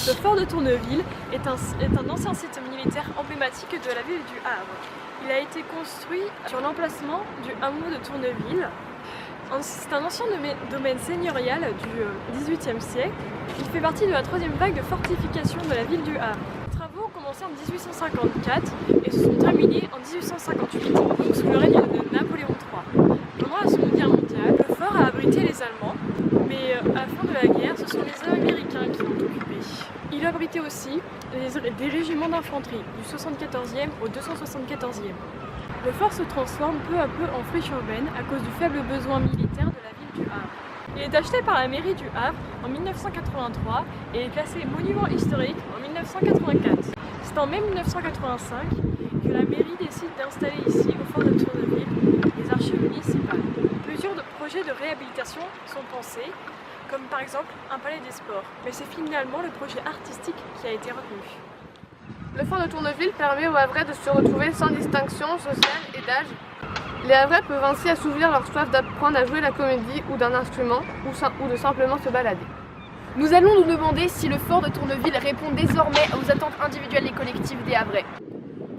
Le fort de Tourneville est un ancien site militaire emblématique de la ville du Havre. Il a été construit sur l'emplacement du hameau de Tourneville. C'est un ancien domaine seigneurial du XVIIIe siècle. Il fait partie de la troisième vague de fortification de la ville du Havre. Les travaux ont commencé en 1854 et se sont terminés en 1858, donc sous le règne de Napoléon III. Pendant la Seconde Guerre mondiale, le fort a abrité les Allemands, mais à la fin de la guerre, ce sont les Américains qui l'ont occupé. Il abritait aussi des régiments d'infanterie, du 74e au 274e. Le fort se transforme peu à peu en friche urbaine à cause du faible besoin militaire de la ville du Havre. Il est acheté par la mairie du Havre en 1983 et est classé monument historique en 1984. C'est en mai 1985 que la mairie décide d'installer ici, au fort de Tourneville, les archives municipales. Plusieurs projets de réhabilitation sont pensés, comme par exemple un palais des sports, mais c'est finalement le projet artistique qui a été retenu. Le fort de Tourneville permet aux Havrais de se retrouver sans distinction sociale et d'âge. Les Havrais peuvent ainsi assouvir leur soif d'apprendre à jouer la comédie ou d'un instrument ou de simplement se balader. Nous allons nous demander si le fort de Tourneville répond désormais aux attentes individuelles et collectives des Havrais.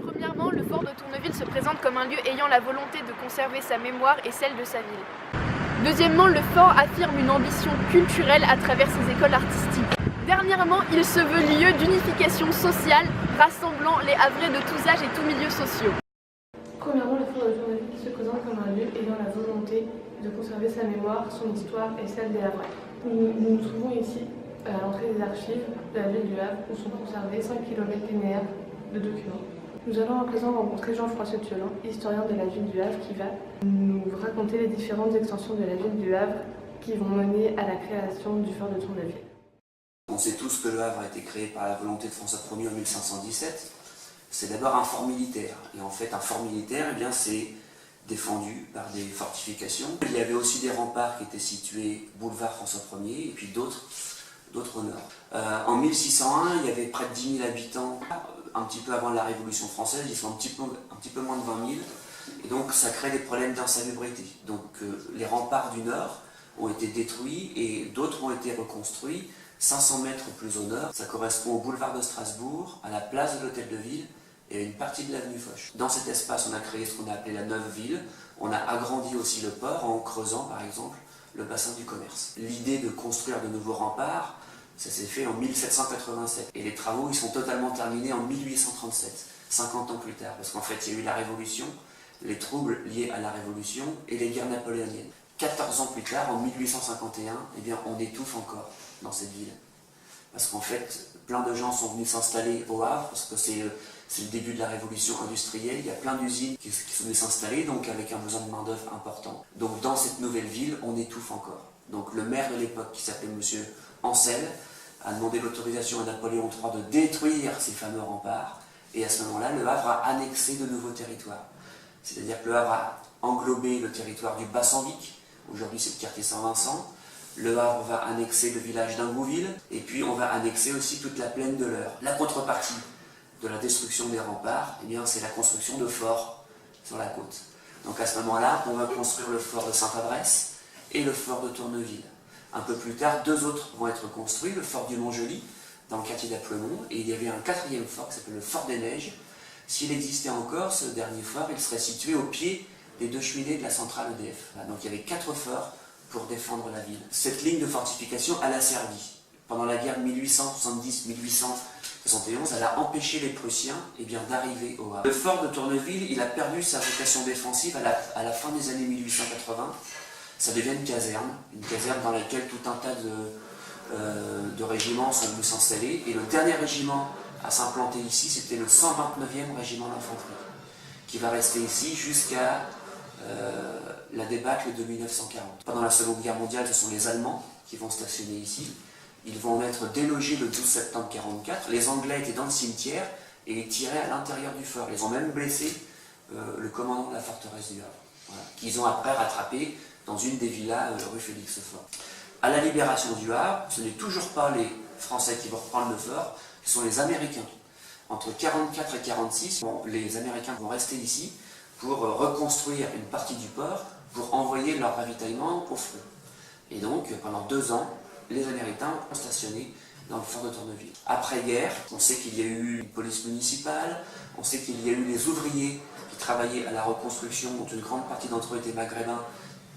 Premièrement, le fort de Tourneville se présente comme un lieu ayant la volonté de conserver sa mémoire et celle de sa ville. Deuxièmement, le fort affirme une ambition culturelle à travers ses écoles artistiques. Dernièrement, il se veut lieu d'unification sociale, rassemblant les Havrais de tous âges et tous milieux sociaux. Premièrement, le fort de Tourneville se présente comme un lieu ayant la volonté de conserver sa mémoire, son histoire et celle des Havrais. Nous nous trouvons ici, à l'entrée des archives de la ville du Havre, où sont conservés 5 km linéaires de documents. Nous allons à présent rencontrer Jean-François Thiolin, historien de la ville du Havre, qui va nous raconter les différentes extensions de la ville du Havre qui vont mener à la création du fort de Tourneville. On sait tous que le Havre a été créé par la volonté de François Ier en 1517. C'est d'abord un fort militaire. Et en fait, un fort militaire, eh bien, c'est défendu par des fortifications. Il y avait aussi des remparts qui étaient situés boulevard François Ier et puis d'autres au nord. En 1601, il y avait près de 10 000 habitants. Un petit peu avant la Révolution française, ils sont un petit peu moins de 20 000. Et donc, ça crée des problèmes d'insalubrité. Donc, les remparts du nord ont été détruits et d'autres ont été reconstruits 500 mètres plus au nord. Ça correspond au boulevard de Strasbourg, à la place de l'Hôtel de Ville et à une partie de l'avenue Foch. Dans cet espace, on a créé ce qu'on a appelé la Neuve Ville. On a agrandi aussi le port en creusant, par exemple, le bassin du commerce. L'idée de construire de nouveaux remparts, ça s'est fait en 1787. Et les travaux, ils sont totalement terminés en 1837, 50 ans plus tard. Parce qu'en fait, il y a eu la Révolution, les troubles liés à la Révolution et les guerres napoléoniennes. 14 ans plus tard, en 1851, eh bien, on étouffe encore dans cette ville. Parce qu'en fait, plein de gens sont venus s'installer au Havre, parce que c'est le début de la révolution industrielle, il y a plein d'usines qui sont venues s'installer, donc avec un besoin de main-d'œuvre important. Donc dans cette nouvelle ville, on étouffe encore. Donc le maire de l'époque, qui s'appelait M. Ancel, a demandé l'autorisation à Napoléon III de détruire ces fameux remparts, et à ce moment-là, le Havre a annexé de nouveaux territoires. C'est-à-dire que le Havre a englobé le territoire du Bas-Sanvic, aujourd'hui c'est le quartier Saint-Vincent. Le Havre va annexer le village d'Ingouville, et puis on va annexer aussi toute la plaine de l'Eure. La contrepartie de la destruction des remparts, eh bien, c'est la construction de forts sur la côte. Donc à ce moment-là, on va construire le fort de Saint-Abrès et le fort de Tourneville. Un peu plus tard, deux autres vont être construits, le fort du Montjoli, dans le quartier d'Applemont, et il y avait un quatrième fort qui s'appelle le fort des Neiges. S'il existait encore, ce dernier fort, il serait situé au pied des deux cheminées de la centrale EDF. Donc il y avait 4 forts pour défendre la ville. Cette ligne de fortification, elle a servi. Pendant la guerre de 1870-1871, elle a empêché les Prussiens d'arriver au Havre. Le fort de Tourneville, il a perdu sa vocation défensive à la fin des années 1880. Ça devient une caserne dans laquelle tout un tas de régiments sont venus s'installer. Et le dernier régiment à s'implanter ici, c'était le 129e régiment d'infanterie, qui va rester ici jusqu'à la débâcle de 1940. Pendant la Seconde Guerre mondiale, ce sont les Allemands qui vont stationner ici. Ils vont être délogés le 12 septembre 1944. Les Anglais étaient dans le cimetière et ils tiraient à l'intérieur du fort. Ils ont même blessé le commandant de la forteresse du Havre, voilà, qu'ils ont après rattrapé dans une des villas rue Félix-Faure. À la libération du Havre, ce n'est toujours pas les Français qui vont reprendre le fort, ce sont les Américains. Entre 1944 et 1946, les Américains vont rester ici pour reconstruire une partie du port, pour envoyer leur ravitaillement au front. Et donc, pendant 2 ans, les Américains ont stationné dans le fort de Tourneville. Après-guerre, on sait qu'il y a eu une police municipale, on sait qu'il y a eu les ouvriers qui travaillaient à la reconstruction, dont une grande partie d'entre eux étaient maghrébins,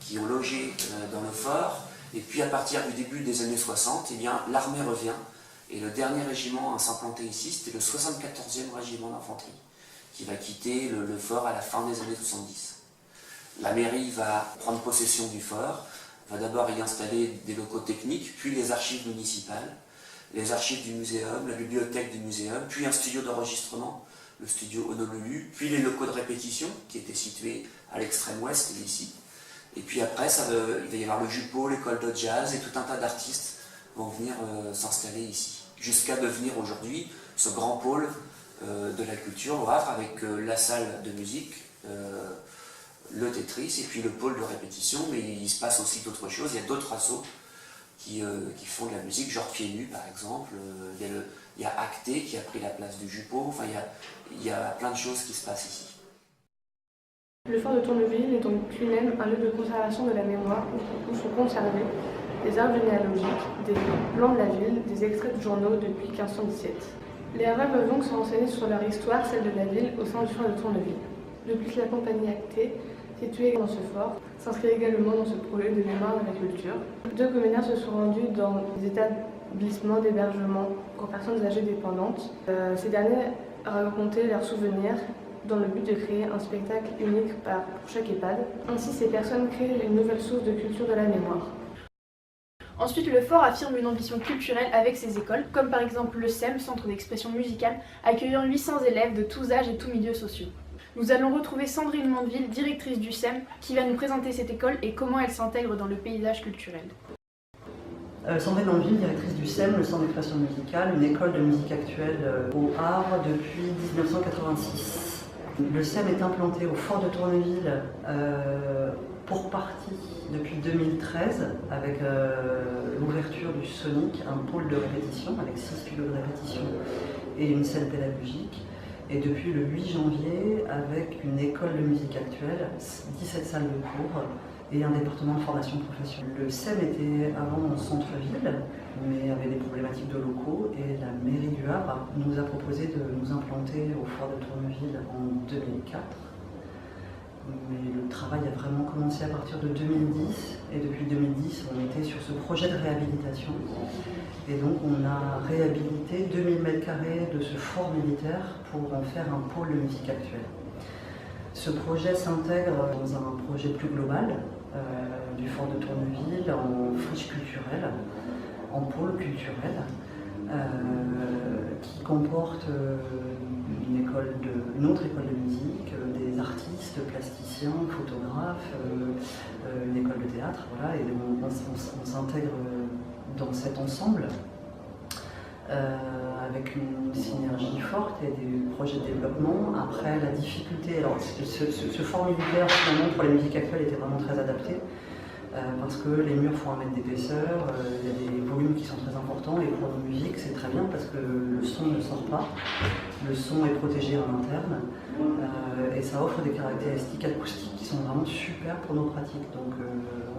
qui ont logé dans le fort. Et puis à partir du début des années 60, eh bien, l'armée revient. Et le dernier régiment à s'implanter ici, c'était le 74e régiment d'infanterie, qui va quitter le fort à la fin des années 70. La mairie va prendre possession du fort, va d'abord y installer des locaux techniques, puis les archives municipales, les archives du muséum, la bibliothèque du muséum, puis un studio d'enregistrement, le studio Honolulu, puis les locaux de répétition, qui étaient situés à l'extrême ouest, ici. Et puis après, il va y avoir le Jupo, l'école de jazz, et tout un tas d'artistes vont venir s'installer ici, jusqu'à devenir aujourd'hui ce grand pôle de la culture au Havre, avec la salle de musique, le Tetris, et puis le pôle de répétition. Mais il se passe aussi d'autres choses, il y a d'autres assos qui font de la musique, genre Pieds Nus par exemple, il y a Acté qui a pris la place du Jupo, enfin il y a plein de choses qui se passent ici. Le fort de Tourneville est donc lui-même un lieu de conservation de la mémoire où sont conservés des arbres généalogiques, des plans de la ville, des extraits de journaux depuis 1517. Les Havrais peuvent donc se renseigner sur leur histoire, celle de la ville, au sein du fort de Tourneville. Depuis que la compagnie Acté, située dans ce fort, s'inscrit également dans ce projet de mémoire de la culture. Deux comédiens se sont rendus dans des établissements d'hébergement pour personnes âgées dépendantes. Ces derniers racontaient leurs souvenirs dans le but de créer un spectacle unique pour chaque EHPAD. Ainsi, ces personnes créent une nouvelle source de culture de la mémoire. Ensuite, le fort affirme une ambition culturelle avec ses écoles, comme par exemple le CEM, Centre d'expression musicale, accueillant 800 élèves de tous âges et tous milieux sociaux. Nous allons retrouver Sandrine Mandeville, directrice du CEM, qui va nous présenter cette école et comment elle s'intègre dans le paysage culturel. Sandrine Mandeville, directrice du CEM, le Centre d'expression musicale, une école de musique actuelle au Havre depuis 1986. Le CEM est implanté au fort de Tourneville pour partie depuis 2013 avec l'ouverture du Sonic, un pôle de répétition avec 6 studios de répétition et une scène pédagogique. Et depuis le 8 janvier avec une école de musique actuelle, 17 salles de cours et un département de formation professionnelle. Le CEM était avant en centre-ville, mais avait des problématiques de locaux, et la mairie du Havre nous a proposé de nous implanter au fort de Tourneville en 2004. Mais le travail a vraiment commencé à partir de 2010, et depuis 2010 on était sur ce projet de réhabilitation. Et donc on a réhabilité 2000 m² de ce fort militaire pour en faire un pôle de musique actuelle. Ce projet s'intègre dans un projet plus global du fort de Tourneville en friche culturelle, en pôle culturel, qui comporte une autre école de musique, des artistes, plasticiens, photographes, une école de théâtre, voilà, et on s'intègre dans cet ensemble avec une synergie forte et des projets de développement. Après, la difficulté, alors ce fort militaire finalement pour les musiques actuelles était vraiment très adapté parce que les murs font 1 mètre d'épaisseur, il y a des volumes qui sont très importants, et pour nos musiques c'est très bien parce que le son ne sort pas, le son est protégé en interne et ça offre des caractéristiques acoustiques qui sont vraiment super pour nos pratiques. Donc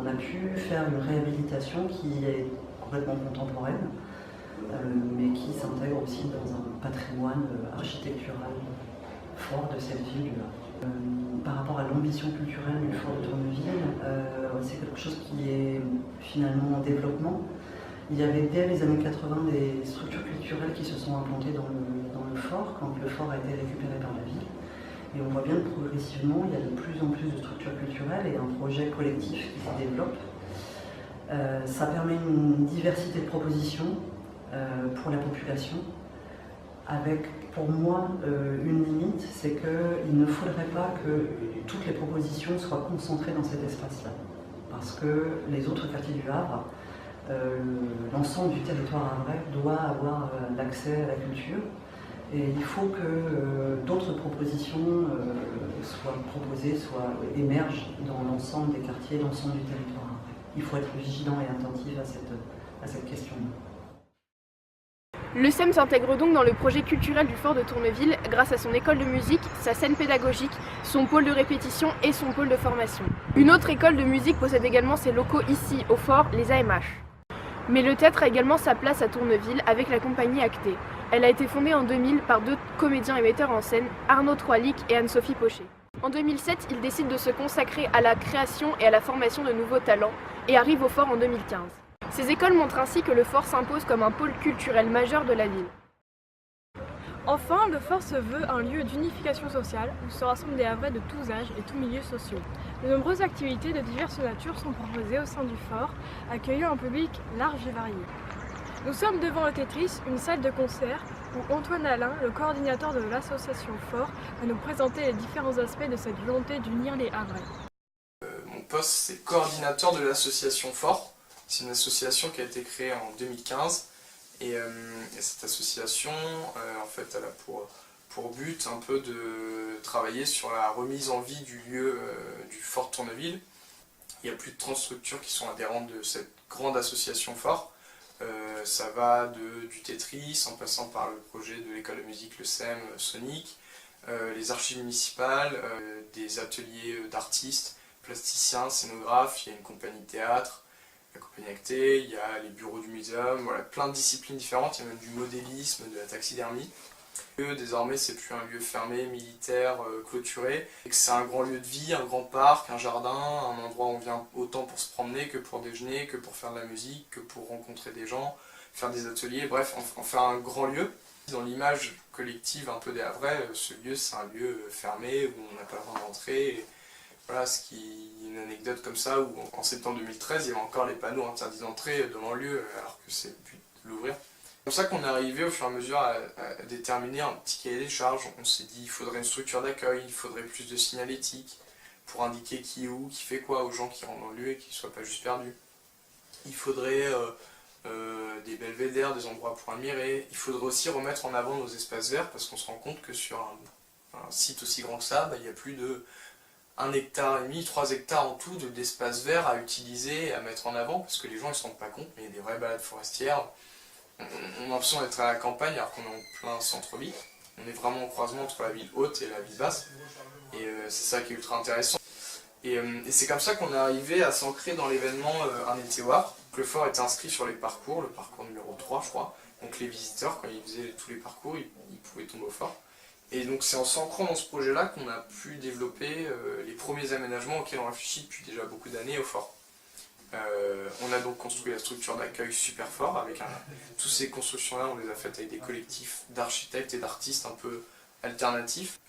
on a pu faire une réhabilitation qui est complètement contemporaine, mais qui s'intègre aussi dans un patrimoine architectural fort de cette ville. Par rapport à l'ambition culturelle du fort de Tourneville, c'est quelque chose qui est finalement en développement. Il y avait dès les années 80 des structures culturelles qui se sont implantées dans le fort, quand le fort a été récupéré par la ville. Et on voit bien que progressivement, il y a de plus en plus de structures culturelles et un projet collectif qui se développe. Ça permet une diversité de propositions pour la population, avec pour moi une limite, c'est qu'il ne faudrait pas que toutes les propositions soient concentrées dans cet espace-là, parce que les autres quartiers du Havre, l'ensemble du territoire havrais doit avoir l'accès à la culture, et il faut que d'autres propositions soient proposées, émergent dans l'ensemble des quartiers, l'ensemble du territoire havrais. Il faut être vigilant et attentif à cette question-là. Le CEM s'intègre donc dans le projet culturel du fort de Tourneville grâce à son école de musique, sa scène pédagogique, son pôle de répétition et son pôle de formation. Une autre école de musique possède également ses locaux ici, au fort, les AMH. Mais le théâtre a également sa place à Tourneville avec la compagnie Acté. Elle a été fondée en 2000 par 2 comédiens et metteurs en scène, Arnaud Troilic et Anne-Sophie Pochet. En 2007, ils décident de se consacrer à la création et à la formation de nouveaux talents et arrivent au Fort en 2015. Ces écoles montrent ainsi que le Fort s'impose comme un pôle culturel majeur de la ville. Enfin, le Fort se veut un lieu d'unification sociale où se rassemblent des Havrais de tous âges et tous milieux sociaux. De nombreuses activités de diverses natures sont proposées au sein du Fort, accueillant un public large et varié. Nous sommes devant le Tetris, une salle de concert où Antoine Alain, le coordinateur de l'association Fort, va nous présenter les différents aspects de cette volonté d'unir les Havrais. Mon poste, c'est coordinateur de l'association Fort. C'est une association qui a été créée en 2015. Et cette association, en fait, elle a pour but un peu de travailler sur la remise en vie du lieu du Fort Tourneville. Il y a plus de 30 structures qui sont adhérentes de cette grande association Fort. Ça va du Tetris, en passant par le projet de l'école de musique, le SEM, Sonic, les archives municipales, des ateliers d'artistes, plasticiens, scénographes, il y a une compagnie de théâtre, la compagnie Acté, il y a les bureaux du muséum, voilà, plein de disciplines différentes, il y a même du modélisme, de la taxidermie. Désormais, c'est plus un lieu fermé, militaire, clôturé. C'est un grand lieu de vie, un grand parc, un jardin, un endroit où on vient autant pour se promener que pour déjeuner, que pour faire de la musique, que pour rencontrer des gens, faire des ateliers, bref, on fait un grand lieu. Dans l'image collective un peu des Havrais, ce lieu, c'est un lieu fermé où on n'a pas le droit d'entrer. Voilà, une anecdote comme ça, où en septembre 2013, il y avait encore les panneaux interdits d'entrée devant le lieu, alors que c'est le but de l'ouvrir. C'est comme ça qu'on est arrivé au fur et à mesure à déterminer un petit cahier des charges. On s'est dit qu'il faudrait une structure d'accueil, il faudrait plus de signalétique pour indiquer qui est où, qui fait quoi aux gens qui rentrent dans le lieu et qui ne soient pas juste perdus. Il faudrait des belvédères, des endroits pour admirer. Il faudrait aussi remettre en avant nos espaces verts parce qu'on se rend compte que sur un site aussi grand que ça, il y a plus de 1,5 hectare, 3 hectares en tout d'espaces verts à utiliser et à mettre en avant parce que les gens ne se rendent pas compte, mais il y a des vraies balades forestières. On a l'impression d'être à la campagne alors qu'on est en plein centre-ville. On est vraiment au croisement entre la ville haute et la ville basse. Et c'est ça qui est ultra intéressant. Et c'est comme ça qu'on est arrivé à s'ancrer dans l'événement Un été au Havre. Le Fort était inscrit sur les parcours, le parcours numéro 3 je crois. Donc les visiteurs, quand ils faisaient tous les parcours, ils pouvaient tomber au Fort. Et donc c'est en s'ancrant dans ce projet-là qu'on a pu développer les premiers aménagements auxquels on réfléchit depuis déjà beaucoup d'années au Fort. On a donc construit la structure d'accueil super fort, avec toutes ces constructions-là, on les a faites avec des collectifs d'architectes et d'artistes un peu alternatifs.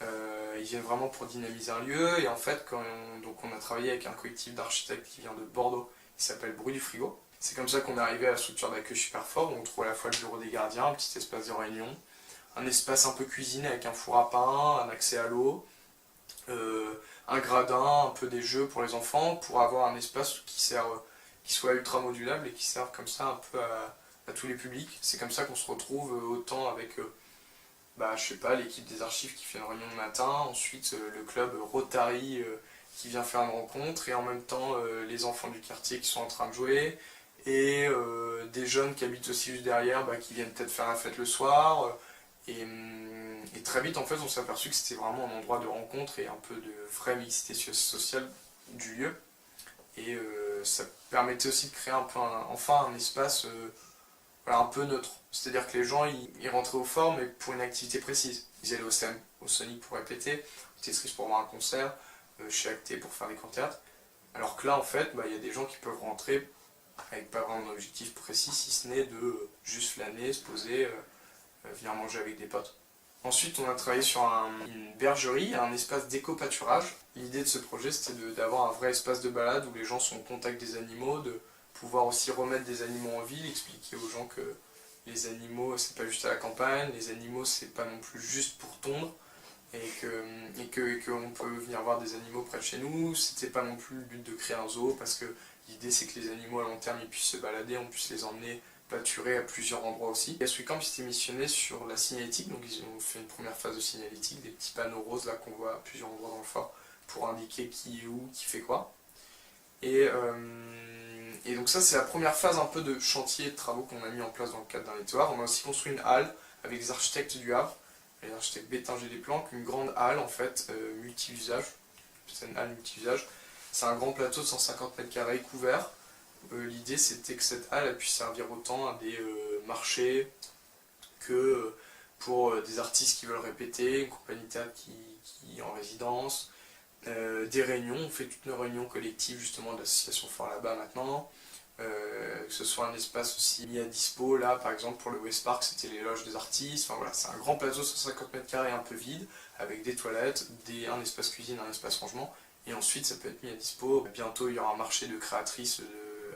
Ils viennent vraiment pour dynamiser un lieu, et en fait, on a travaillé avec un collectif d'architectes qui vient de Bordeaux, qui s'appelle Bruit du Frigo. C'est comme ça qu'on est arrivé à la structure d'accueil super fort, où on trouve à la fois le bureau des gardiens, un petit espace de réunion, un espace un peu cuisiné avec un four à pain, un accès à l'eau, un gradin, un peu des jeux pour les enfants, pour avoir un espace qui soit ultra modulable et qui serve comme ça un peu à tous les publics. C'est comme ça qu'on se retrouve autant avec je sais pas, l'équipe des archives qui fait une réunion le matin, ensuite le club Rotary qui vient faire une rencontre, et en même temps les enfants du quartier qui sont en train de jouer, et des jeunes qui habitent aussi juste derrière qui viennent peut-être faire la fête le soir. Et très vite, en fait, on s'est aperçu que c'était vraiment un endroit de rencontre et un peu de vraie mixité sociale du lieu. Et ça permettait aussi de créer enfin un espace un peu neutre. C'est-à-dire que les gens, ils rentraient au Fort, mais pour une activité précise. Ils allaient au SEM, au Sonic pour répéter, au Tetris pour voir un concert, chez Acté pour faire des concerts. Alors que là, en fait, il y a des gens qui peuvent rentrer avec pas vraiment d'objectif précis, si ce n'est de juste flâner, se poser, venir manger avec des potes. Ensuite, on a travaillé sur une bergerie, un espace d'éco-pâturage. L'idée de ce projet, c'était d'avoir un vrai espace de balade où les gens sont au contact des animaux, de pouvoir aussi remettre des animaux en ville, expliquer aux gens que les animaux, c'est pas juste à la campagne, les animaux, c'est pas non plus juste pour tondre, et qu'on peut venir voir des animaux près de chez nous. C'était pas non plus le but de créer un zoo, parce que l'idée, c'est que les animaux, à long terme, ils puissent se balader, on puisse les emmener pâturer à plusieurs endroits aussi. Et Sweetcamp s'était missionné sur la signalétique, donc ils ont fait une première phase de signalétique, des petits panneaux roses là qu'on voit à plusieurs endroits dans le fort pour indiquer qui est où, qui fait quoi. Et donc ça, c'est la première phase un peu de chantier de travaux qu'on a mis en place dans le cadre d'un été au Havre. On a aussi construit une halle avec les architectes du Havre, les architectes Bétinger des Planques, une grande halle en fait multi-usage. C'est une halle multi-usage. C'est un grand plateau de 150 m² couvert, l'idée c'était que cette halle puisse servir autant à des marchés que pour des artistes qui veulent répéter, une compagnie de théâtre qui est en résidence, des réunions. On fait toutes nos réunions collectives justement de l'association Fort là-bas maintenant, que ce soit un espace aussi mis à dispo. Là par exemple pour le West Park c'était les loges des artistes. Enfin voilà, c'est un grand plateau 150 m² un peu vide avec des toilettes, un espace cuisine, un espace rangement, et ensuite ça peut être mis à dispo. Bientôt il y aura un marché de créatrices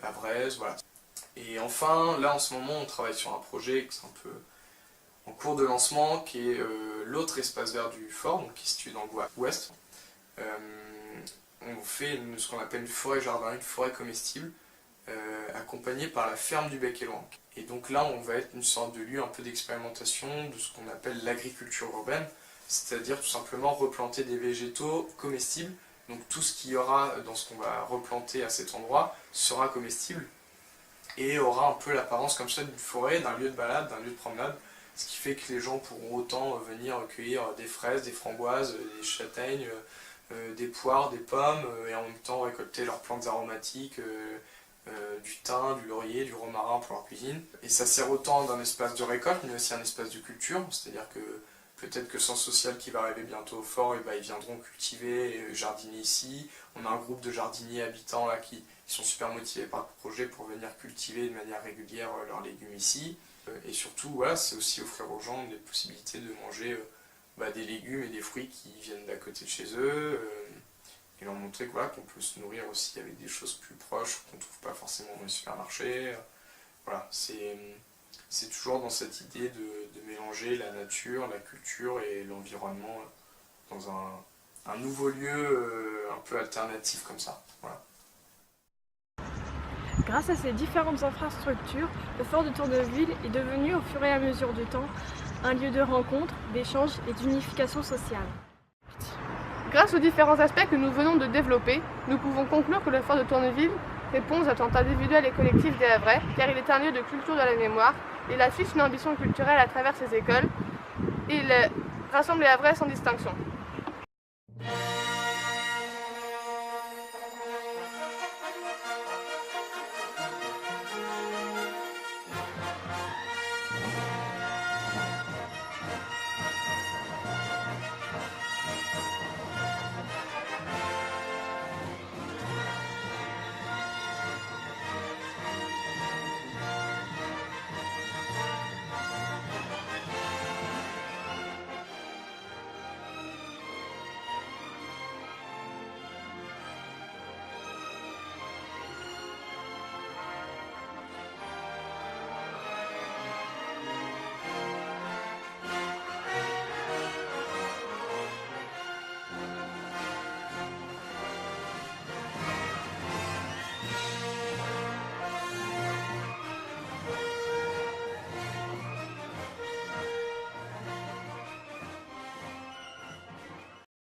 havraises, voilà. Et enfin là en ce moment on travaille sur un projet qui est un peu en cours de lancement, qui est l'autre espace vert du fort, donc qui est situé dans le bois ouest. On fait ce qu'on appelle une forêt jardin, une forêt comestible, accompagnée par la ferme du Bec et Loing. Et donc là, on va être une sorte de lieu un peu d'expérimentation de ce qu'on appelle l'agriculture urbaine, c'est-à-dire tout simplement replanter des végétaux comestibles. Donc tout ce qu'il y aura dans ce qu'on va replanter à cet endroit sera comestible et aura un peu l'apparence comme ça d'une forêt, d'un lieu de balade, d'un lieu de promenade. Ce qui fait que les gens pourront autant venir cueillir des fraises, des framboises, des châtaignes, des poires, des pommes, et en même temps récolter leurs plantes aromatiques, du thym, du laurier, du romarin pour leur cuisine. Et ça sert autant d'un espace de récolte, mais aussi un espace de culture, c'est-à-dire que peut-être que le centre social qui va arriver bientôt au fort, ils viendront cultiver et jardiner ici. On a un groupe de jardiniers habitants là, qui sont super motivés par le projet pour venir cultiver de manière régulière leurs légumes ici. Et surtout, voilà, c'est aussi offrir aux gens des possibilités de manger des légumes et des fruits qui viennent d'à côté de chez eux, et leur montrer qu'on peut se nourrir aussi avec des choses plus proches qu'on ne trouve pas forcément dans les supermarchés. Voilà, c'est toujours dans cette idée de mélanger la nature, la culture et l'environnement dans un nouveau lieu un peu alternatif comme ça. Voilà. Grâce à ces différentes infrastructures, le fort de Tourneville est devenu au fur et à mesure du temps un lieu de rencontre, d'échange et d'unification sociale. Grâce aux différents aspects que nous venons de développer, nous pouvons conclure que le fort de Tourneville répond aux attentes individuelles et collectives des Havrais, car il est un lieu de culture de la mémoire, il affiche une ambition culturelle à travers ses écoles, et il rassemble les Havrais sans distinction.